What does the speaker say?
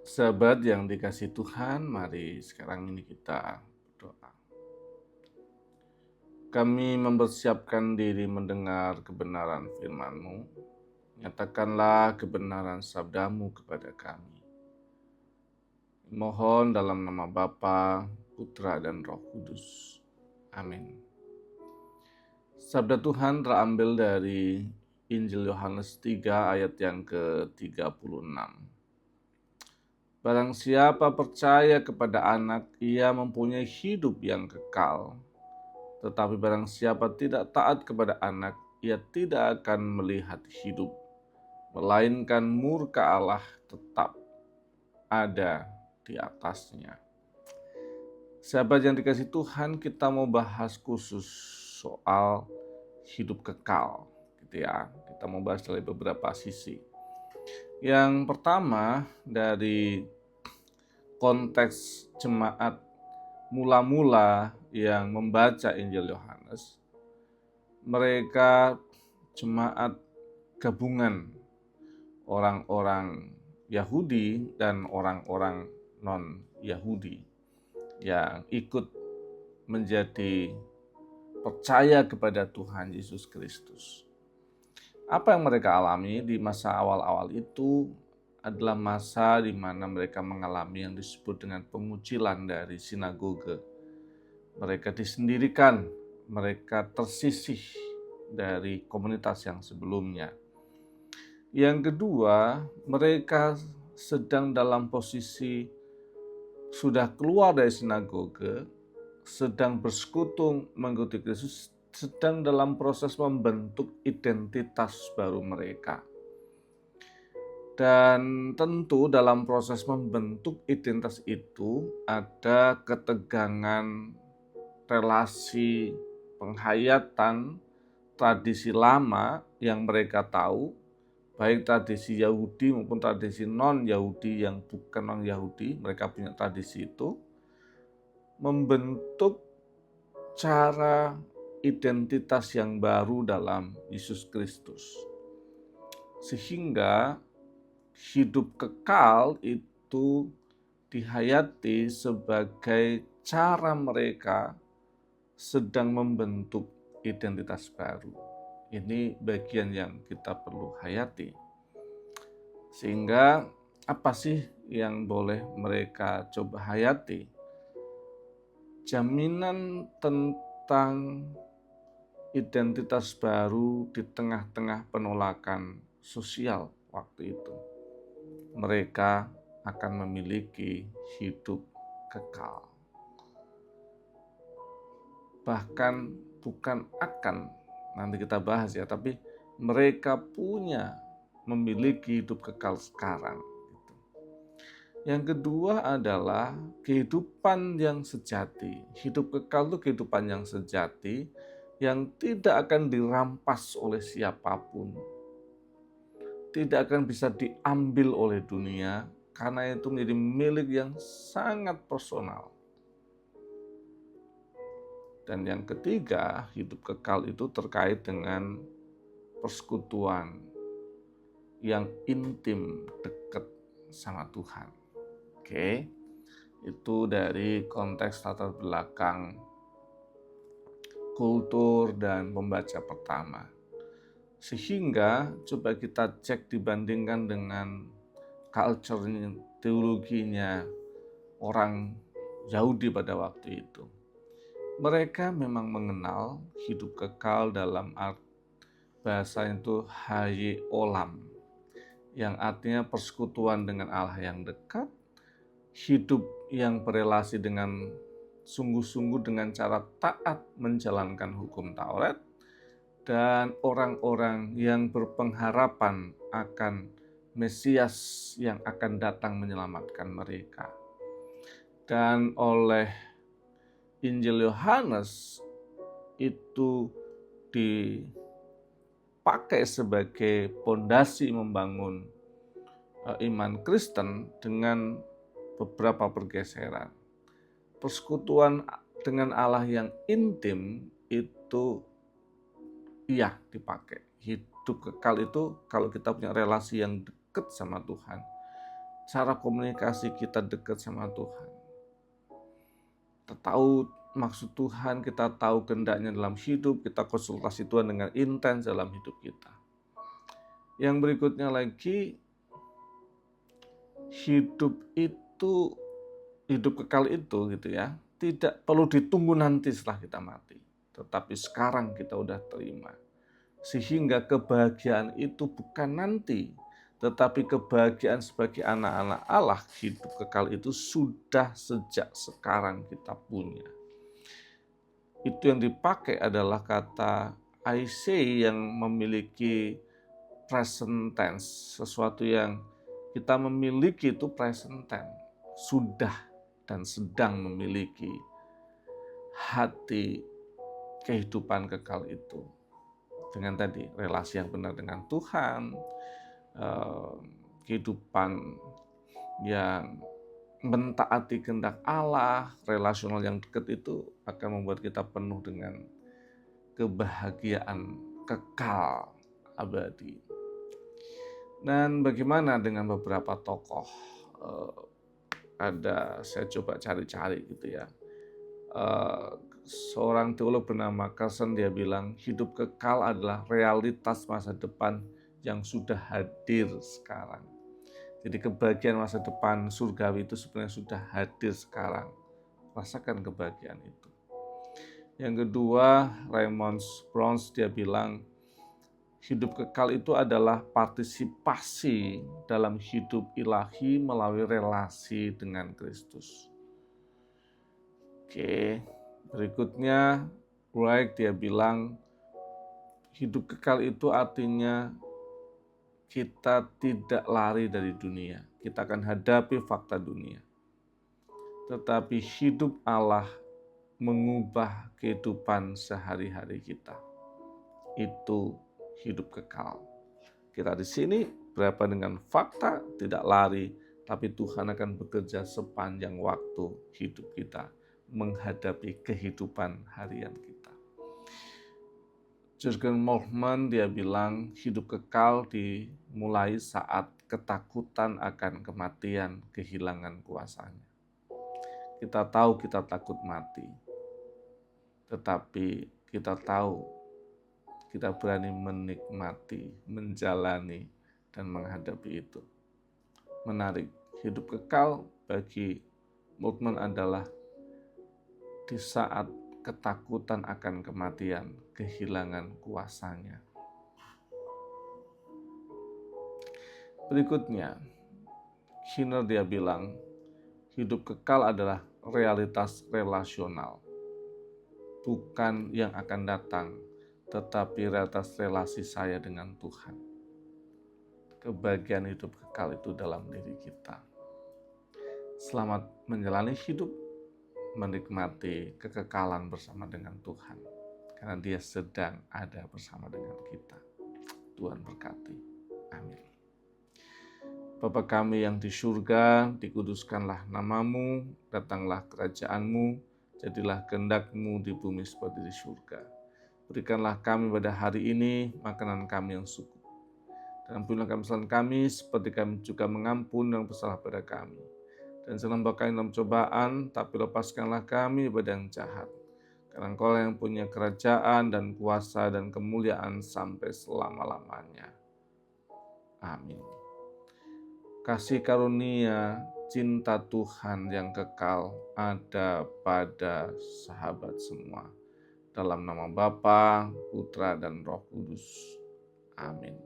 Sahabat yang dikasih Tuhan, mari sekarang ini kita berdoa. Kami mempersiapkan diri mendengar kebenaran firman-Mu. Nyatakanlah kebenaran sabdamu kepada kami. Mohon dalam nama Bapa, Putra, dan Roh Kudus. Amin. Sabda Tuhan terambil dari Injil Yohanes 3 ayat yang ke-36. Barang siapa percaya kepada anak, ia mempunyai hidup yang kekal. Tetapi barang siapa tidak taat kepada anak, ia tidak akan melihat hidup, melainkan murka Allah tetap ada di atasnya. Sahabat yang dikasih Tuhan, kita mau bahas khusus soal hidup kekal, gitu ya. Kita mau bahas dari beberapa sisi. Yang pertama, dari konteks jemaat mula-mula yang membaca Injil Yohanes, mereka jemaat gabungan orang-orang Yahudi dan orang-orang non-Yahudi yang ikut menjadi percaya kepada Tuhan Yesus Kristus. Apa yang mereka alami di masa awal-awal itu adalah masa di mana mereka mengalami yang disebut dengan pengucilan dari sinagoge. Mereka disendirikan, mereka tersisih dari komunitas yang sebelumnya. Yang kedua, mereka sedang dalam posisi sudah keluar dari sinagoge, sedang bersekutu mengikuti Kristus, sedang dalam proses membentuk identitas baru mereka. Dan tentu dalam proses membentuk identitas itu ada ketegangan relasi penghayatan tradisi lama yang mereka tahu, baik tradisi Yahudi maupun tradisi non-Yahudi yang bukan non-Yahudi, mereka punya tradisi itu, membentuk cara identitas yang baru dalam Yesus Kristus. Sehingga hidup kekal itu dihayati sebagai cara mereka sedang membentuk identitas baru. Ini bagian yang kita perlu hayati. Sehingga apa sih yang boleh mereka coba hayati? Jaminan tentang identitas baru di tengah-tengah penolakan sosial waktu itu. Mereka akan memiliki hidup kekal. Bahkan bukan akan, nanti kita bahas ya, tapi mereka memiliki hidup kekal sekarang. Yang kedua adalah kehidupan yang sejati. Hidup kekal itu kehidupan yang sejati, yang tidak akan dirampas oleh siapapun. Tidak akan bisa diambil oleh dunia, karena itu menjadi milik yang sangat personal. Dan yang ketiga, hidup kekal itu terkait dengan persekutuan yang intim, dekat sama Tuhan. Oke, itu dari konteks latar belakang kultur dan pembaca pertama. Sehingga coba kita cek dibandingkan dengan culture teologinya orang Yahudi pada waktu itu. Mereka memang mengenal hidup kekal dalam bahasa itu haye olam, yang artinya persekutuan dengan Allah yang dekat, hidup yang berelasi dengan sungguh-sungguh dengan cara taat menjalankan hukum Taurat, dan orang-orang yang berpengharapan akan Mesias yang akan datang menyelamatkan mereka. Dan oleh Injil Yohanes itu dipakai sebagai pondasi membangun iman Kristen dengan beberapa pergeseran. Persekutuan dengan Allah yang intim itu dipakai. Hidup kekal itu kalau kita punya relasi yang dekat sama Tuhan. cara komunikasi kita dekat sama Tuhan. Kita tahu maksud Tuhan, kita tahu kehendaknya dalam hidup, kita konsultasi Tuhan dengan intens dalam hidup kita. Yang berikutnya lagi, hidup kekal itu gitu ya, tidak perlu ditunggu nanti setelah kita mati, tetapi sekarang kita udah terima. Sehingga kebahagiaan itu bukan nanti, tetapi kebahagiaan sebagai anak-anak Allah, hidup kekal itu sudah sejak sekarang kita punya. Itu yang dipakai adalah kata I say yang memiliki present tense, sesuatu yang kita memiliki itu present tense, sudah dan sedang memiliki hati kehidupan kekal itu. Dengan tadi relasi yang benar dengan Tuhan, kehidupan yang mentaati kehendak Allah, relasional yang dekat itu akan membuat kita penuh dengan kebahagiaan kekal abadi. Dan bagaimana dengan beberapa tokoh? Saya coba cari-cari gitu ya. Seorang teolog bernama Carson, dia bilang hidup kekal adalah realitas masa depan yang sudah hadir sekarang. Jadi kebahagiaan masa depan surgawi itu sebenarnya sudah hadir sekarang. Rasakan kebahagiaan itu. Yang kedua, Raymond Browns, dia bilang hidup kekal itu adalah partisipasi dalam hidup ilahi melalui relasi dengan Kristus. Oke, berikutnya Wright, dia bilang hidup kekal itu artinya kita tidak lari dari dunia. Kita akan hadapi fakta dunia. Tetapi hidup Allah mengubah kehidupan sehari-hari kita. Itu hidup kekal. Kita di sini berapa dengan fakta, tidak lari, tapi Tuhan akan bekerja sepanjang waktu hidup kita menghadapi kehidupan harian kita. Jürgen Moltmann, dia bilang hidup kekal dimulai saat ketakutan akan kematian kehilangan kuasanya. Kita tahu kita takut mati, tetapi kita tahu kita berani menikmati, menjalani, dan menghadapi itu. Menarik, hidup kekal bagi Moltmann adalah di saat ketakutan akan kematian, kehilangan kuasanya. Berikutnya, Skinner, dia bilang, hidup kekal adalah realitas relasional, bukan yang akan datang, tetapi realitas relasi saya dengan Tuhan. Kebahagiaan hidup kekal itu dalam diri kita. Selamat menjalani hidup, menikmati kekekalan bersama dengan Tuhan, karena Dia sedang ada bersama dengan kita. Tuhan berkati. Amin. Bapa kami yang di surga, dikuduskanlah namamu, datanglah kerajaan-Mu, jadilah kehendak-Mu di bumi seperti di surga. Berikanlah kami pada hari ini makanan kami yang cukup. Dan ampunilah kesalahan kami seperti kami juga mengampuni yang bersalah pada kami. Dan jangan bawa kami dalam cobaan, tapi lepaskanlah kami pada yang jahat. Karena Engkau yang punya kerajaan dan kuasa dan kemuliaan sampai selama-lamanya. Amin. Kasih karunia, cinta Tuhan yang kekal ada pada sahabat semua. Dalam nama Bapa, Putra, dan Roh Kudus. Amin.